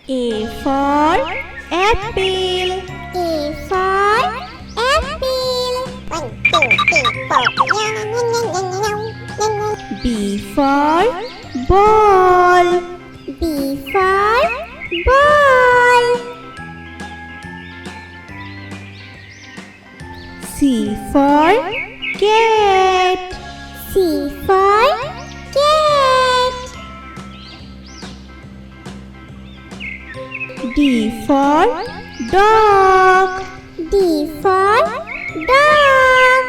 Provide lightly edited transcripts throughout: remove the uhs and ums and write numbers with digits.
A for apple. A for apple. 1, 2, 3, 4. B for ball. B for ball. C for cat. C for cat. D for dog. D for dog.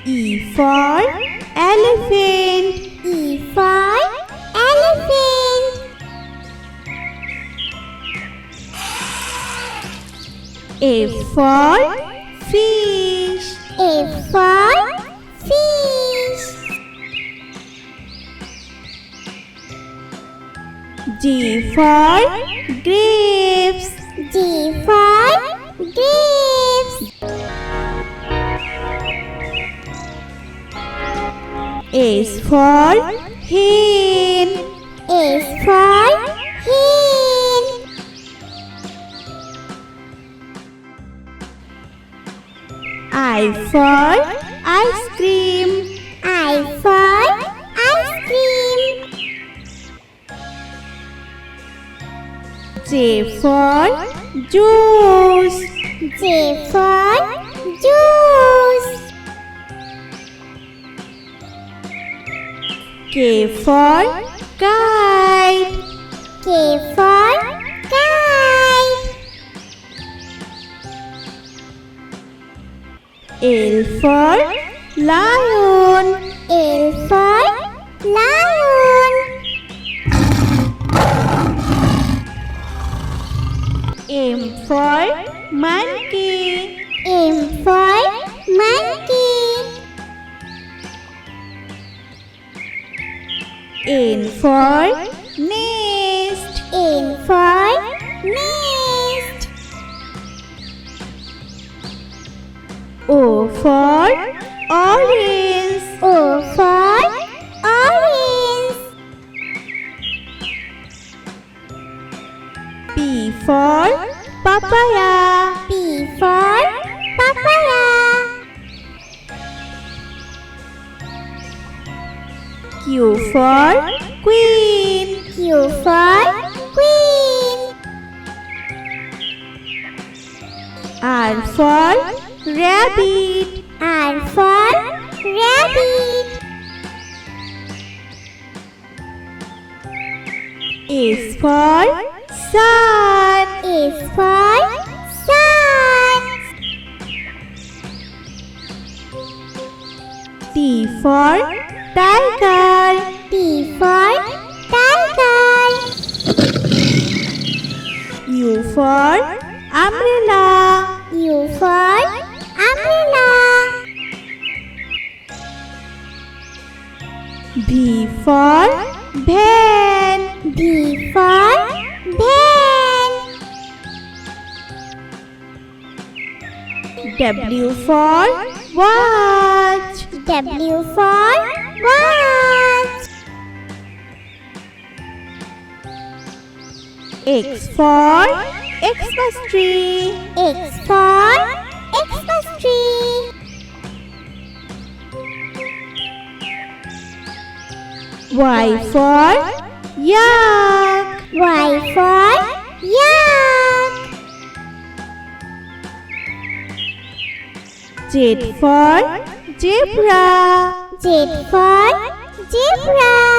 E for elephant. E for elephant. F for fish. F for fish. G for grapes. G for grapes. H for hen. H for hen. I for ice cream. I for ice cream. J for juice. J for juice. K for kite. K for kite. L for lion. L for lion. M for monkey. M for monkey. N for nest. N for nest. O for orange. O for orange. P for papaya. P for papaya. Q for queen. Q for queen. R for rabbit. R for rabbit. S for sun. S for sun. T for tiger. T for tiger. U for umbrella. U for umbrella. V for van. V for van. W for watch. W for watch. X for Xmas tree. X for Xmas tree. Y for yak. Y for yak. Z for zebra. Z for zebra.